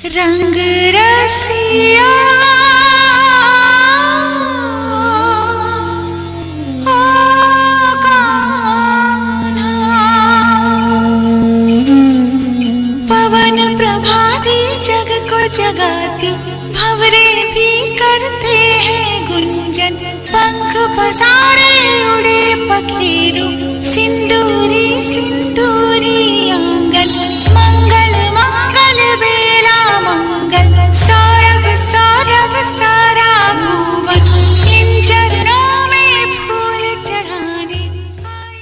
रंग रसिया ओ कान्हा, पवन प्रभाती जग को जगाती, भंवरे भी करते हैं गुंजन। पंख पसारे उड़े पखेरु, सिंदूरी सिंदूरी आंगन। मंगल मंगल बेला मंगल, सौरभ सौरभ सारा भुवन। इन चरणों में फूल चढ़ाने आई।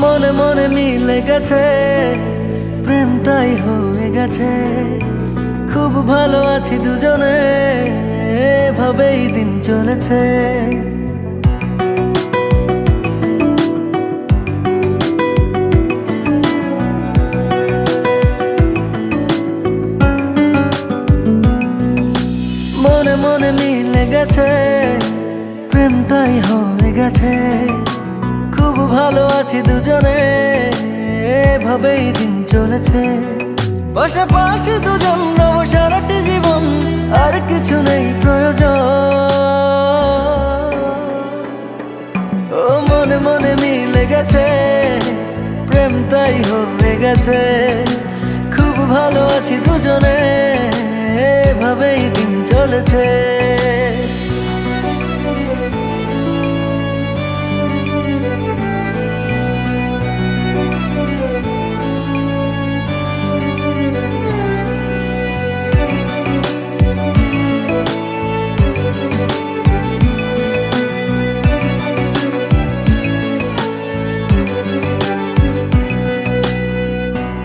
মনে মনে মিলে গেছে, প্রেম তাই হয়ে গেছে। খুব ভালো আছি দুজনে, এভাবেই দিন চলেছে। মনে মনে মিলে গেছে, প্রেম তাই হয়ে গেছে। খুব ভালো আছি দুজনে, এভাবেই দিন চলেছে। পাশাপাশি দুজন রব সারাটি জীবন, আর কিছু নেই প্রয়োজন। ও মনে মনে মিলে গেছে, প্রেম তাই হয়ে গেছে। খুব ভালো আছি দুজনে, এভাবেই দিন চলেছে।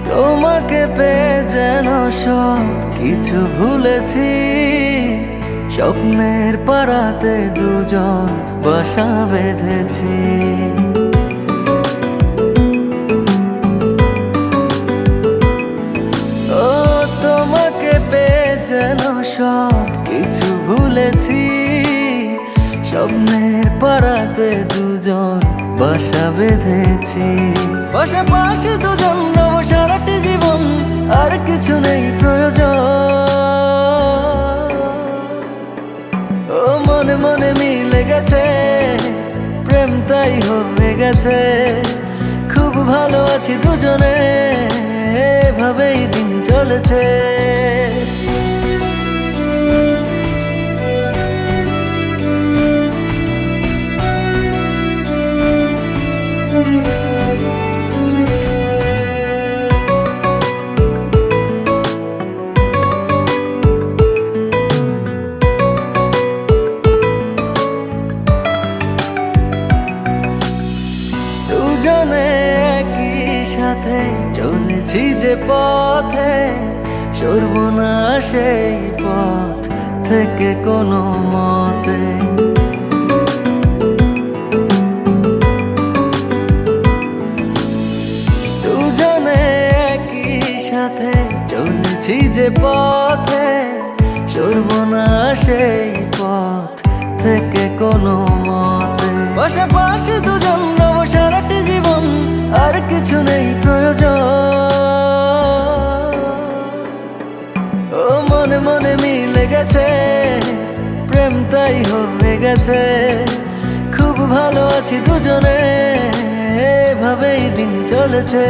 তোমাকে পেয়ে যেন সব কিছু ভুলেছি। স্বপ্নের পাড়াতে দুজন বাসা বেঁধেছি। ও তোমাকে পেয়ে যেন সব কিছু ভুলেছি। স্বপ্নের পাড়াতে দুজন বাসা বেঁধেছি। পাশাপাশি দুজন রব সারাটি জীবন, আর কিছু নেই প্রয়োজন। ও মনে মনে মিলে গেছে, প্রেম তাই হয়ে গেছে। খুব ভালো আছি দুজনে, এভাবেই দিন চলেছে। দুজনে একই সাথে চলেছি যে পথে, সরব না সেই পথ থেকে কোনো মতে। দুজনে একই সাথে চলেছি যে পথে, সরব না সেই পথ থেকে কোনো মতে। পাশাপাশি দুজন রব সারাটি জীবন, আর কিছু নেই প্রয়োজন। ও মনে মনে মিলে গেছে, প্রেম তাই হয়ে গেছে। খুব ভালো আছি দুজনে, এভাবেই দিন চলেছে।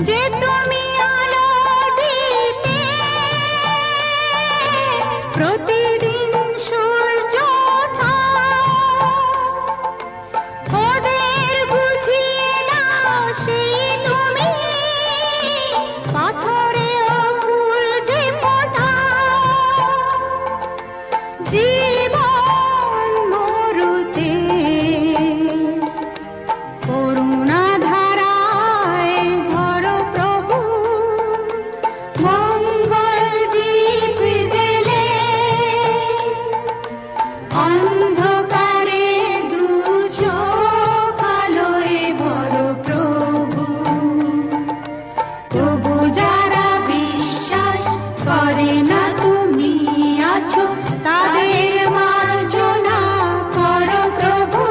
যে তুমি আলো দিতে প্রতিদিন সূর্য ওঠাও, ওদের বুঝিয়ে দাও সেই তুমি পাথরেও ফুল যে ফোটাও। জীবন মরুতে করুণা ধারায় ঝরো প্রভু, মঙ্গল দীপ জেলে অন্ধকারে দু চোখ আলোয় ভরো প্রভু। তবু যারা বিশ্বাস করে না তুমি আছো, তাদের মার্জনা করো প্রভু।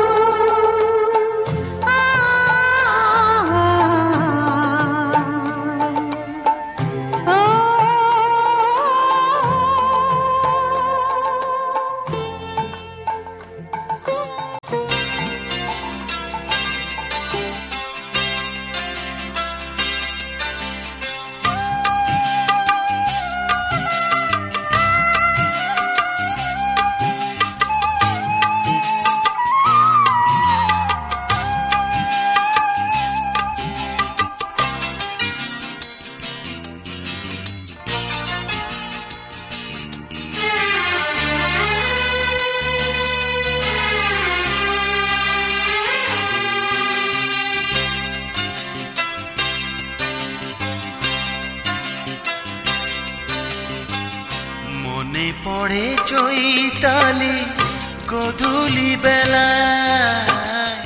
গধূলি বেলায়,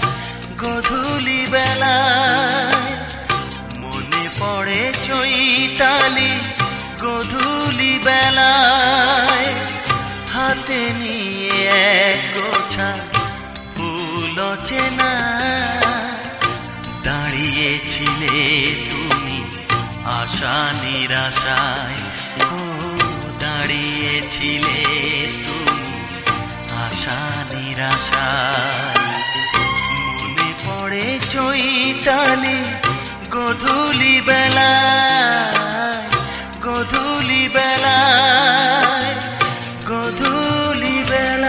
গধূলি বেলায় মনে পড়ে চৈতালি, গধূলি বেলায় হাতে নিয়ে এক গোছা ফুল চেনা, দাঁড়িয়েছিলে তুমি আশা নিরাশায়, ও দাঁড়িয়েছিলে তুমি আশা নিরাশায়। মনে পড়ে চৈতালি, গধূলি বেলায়, গধূলি বেলায়, গধূলি বেলায়।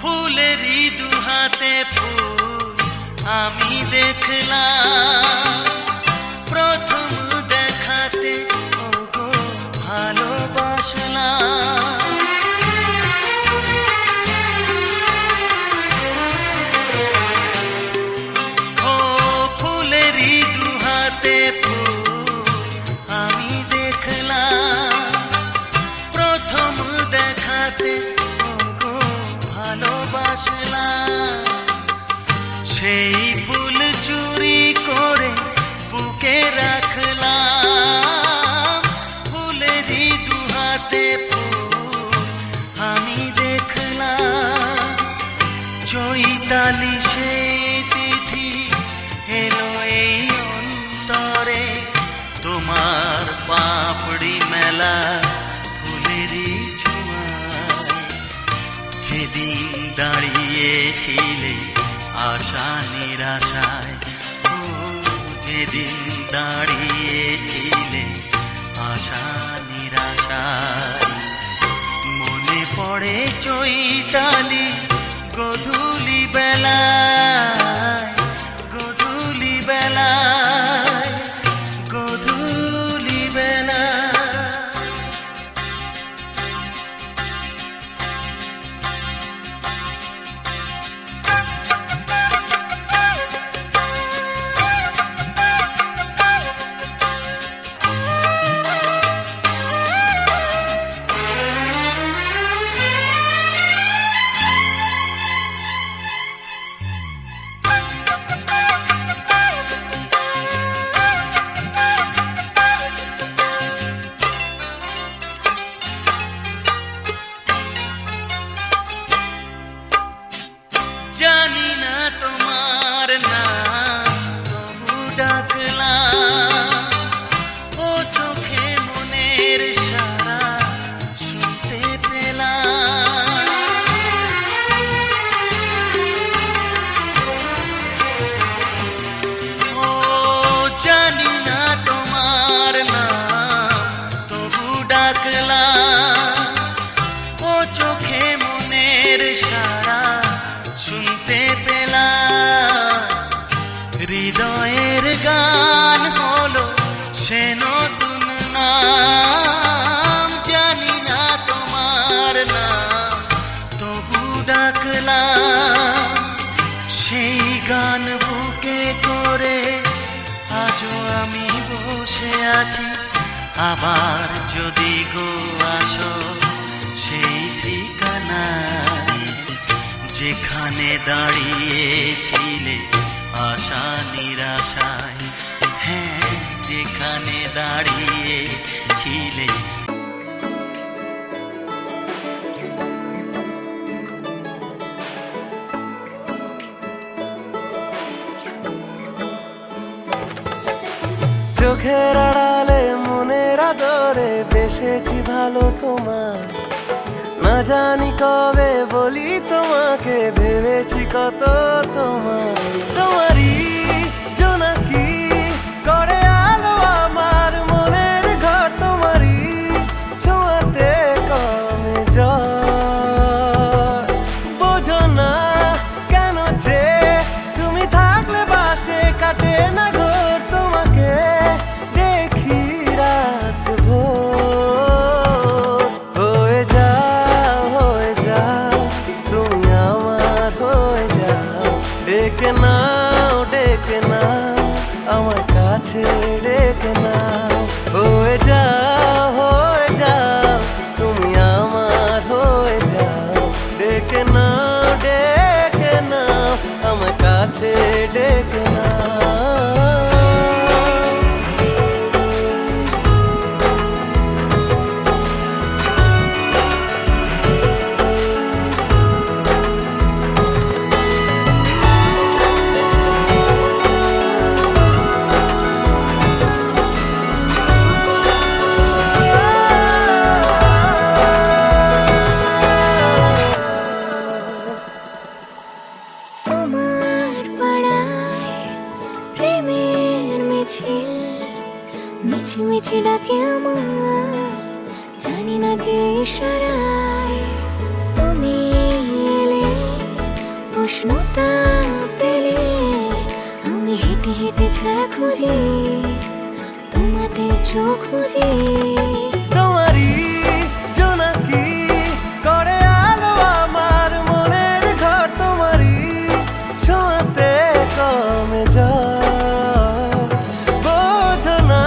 ফুলেরই দুহাতে ফুল আমি দেখলাম, প্রথম দেখাতে ওগো ভালোবাসলাম। ও ফুলেরই দুহাতে ফুল আমি দেখলাম, প্রথম দেখাতে ভালোবাসলাম। সেই ফুল চুরি করে বুকে রাখলাম, ফুলেরই দুহাতে ফুল আমি দেখলাম। চৈতালি সেই তিথি এলো এই অন্তরে, তোমার পাপড়ি মেলা ফুলেরই ছোঁয়ায়। যেদিন দাঁড়িয়েছিলে আশা নিরাশায়, ও যেদিন দাঁড়িয়েছিলে আশা নিরাশায়। মনে পড়ে চৈতালি, গধূলি বেলায়, গধূলি বেলায়, গধূলি বেলায়। জানি না তোমার নাম, তবু ডাকলাম। ও চোখে মনের সারা শুনতে পেলাম। ও জানি না তোমার নাম, তবু ডাকলাম। ও চোখে মনের সারা শুনতে পেলাম। হৃদয়ের গান হলো সে নতুন নাম, জানি না তোমার নাম, তবু ডাকলাম। সেই গান বুকে করে আজও আমি বসে আছি। আবার যদি গো আসো সেই ঠিকানায়, যেখানে দাঁড়িয়েছিলে আশা নিরাশায়, হ্যাঁ যেখানে দাঁড়িয়েছিলে। চোখের আড়ালে মনের আদরে বেসেছি ভালো তোমার, না জানি কবে বলি তোমাকে, ভেবেছি কত তোমার। তোমারই জোনাকি করে আলো আমার মনের ঘর, তোমারই ছোঁয়াতে কমে জ্বর। বোঝো না কেন যে তুমি ডেকে নাও ডেকে নাও আমার কাছে ডেকে নাও হয়ে যাও তুমি আমার হয়ে যাও ডেকে নাও আমার কাছে ডেকে নাও তোমার পাড়ায় প্রেমের মিছিল মিছিমিছি ডাকে আমার জানি না কে ইশারায় তুমি এলে উষ্ণতা পেলে আমি হেঁটে হেঁটে ছায়া খুঁজি তোমাতে চোখ বুঝি তোমারই জোনাকি করে আলো আমার মনের ঘর তোমারই ছোঁয়াতে কমে যায় বোঝো না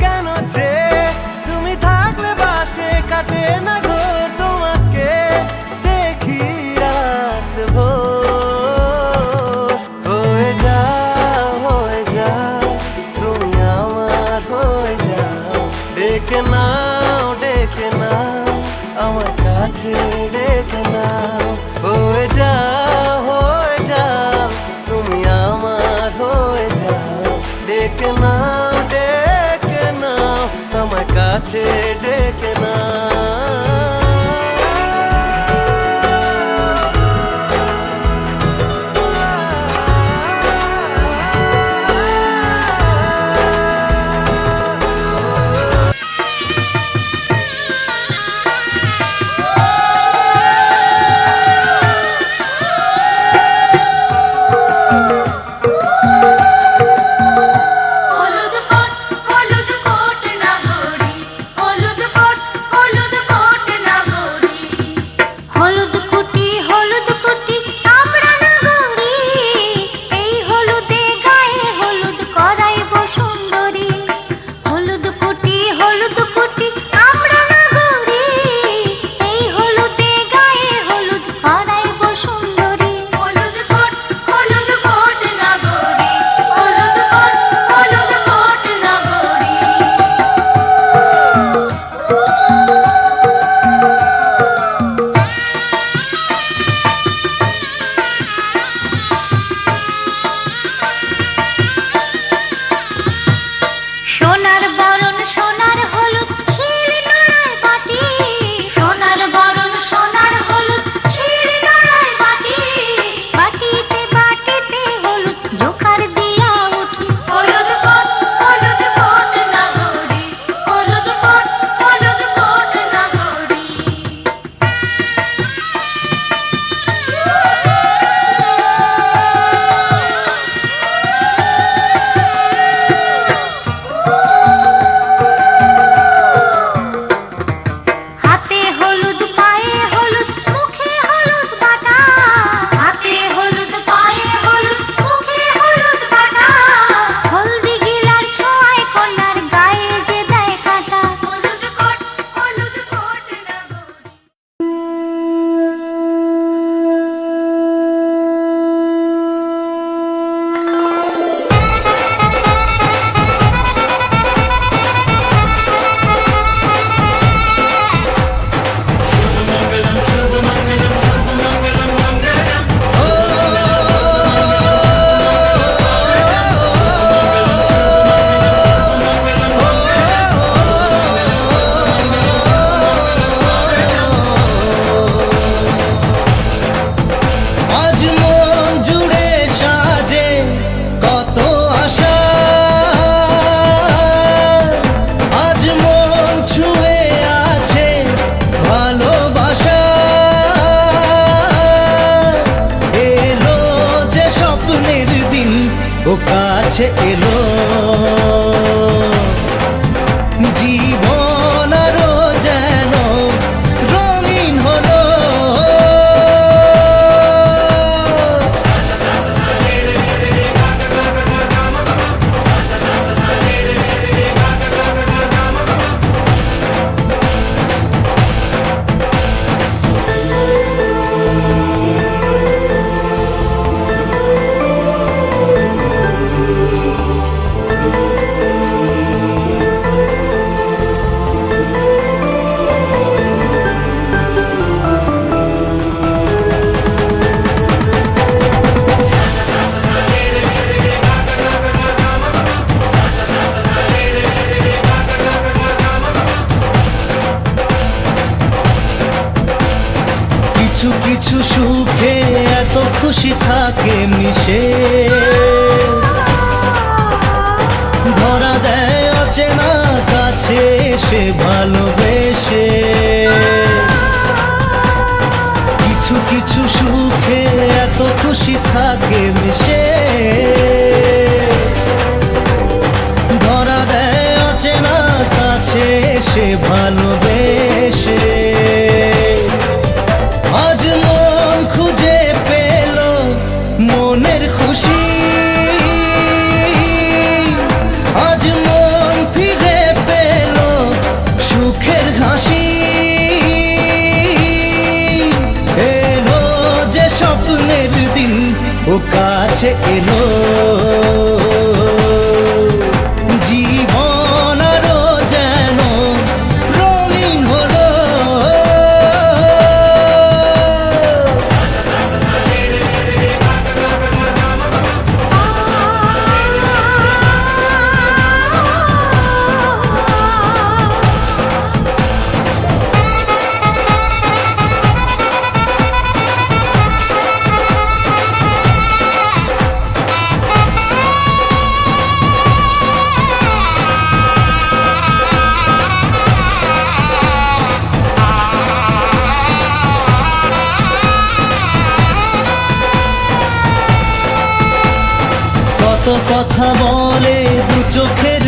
কেন যে তুমি থাকলে বাসে কাটে না ঘোর তোমাকে দেখি রাত ভোর হয়ে যাও তুমি আমার হয়ে যাও ডেকে নাও আমার কাছে ডেকে নাও হয়ে যাও তুমি আমার হয়ে যাও ডেকে নাও আমার কাছে ডেকে নাও হলুদ কোট নগরী হলুদ কোট নগরী হলুদ কুটি আমরা নগরী এই হলুদে গায়ে হলুদ করাইব সুন্দরী হলুদ কুটি আমরা নগরী এই হলুদে গায়ে হলুদ করাইব সুন্দরী হলুদ কোট নগরী হলুদ কোট নগরী সোনার বরণ সোনার হলুদ শির নোড়ায় বাটি সোনার বরণ সোনার হলুদ শির নোড়ায় বাটি বাটিতে হলুদ জোকার দিয়া উঠি হলুদ কোট নগরী হলুদ কোট নগরী হাতে হলুদ পায়ে হলুদ মুখে হলুদ বাটা হাতে হলুদ পায়ে হলুদ মুখে হলুদ বাটা হলদি গিলার ছোঁয়ায় কন্যার গায়ে যে দেয় কাটা হলুদ কোট নগরী আজ মন জুড়ে সাজে কত আশা আজ মন ছুঁয়ে আছে ভালোবাসা এলো যে স্বপ্নের দিন ও কাছে এলো জীবন আরো যেন রঙিন হলো ধরা দেয় অচেনা কাছে সে ভালোবেসে। কিছু কিছু সুখে এত খুশি থাকে মিশে। ধরা দেয় অচেনা কাছে সে ভালোবেসে। আজ মন খুঁজে পেল মনের খুশি। আজ মন ফিরে পেল সুখের হাসি। এলো যে স্বপ্নের দিন ও কাছে এলো। জীবন আরো যেন রঙিন হলো। কত কথা বলে দু চোখের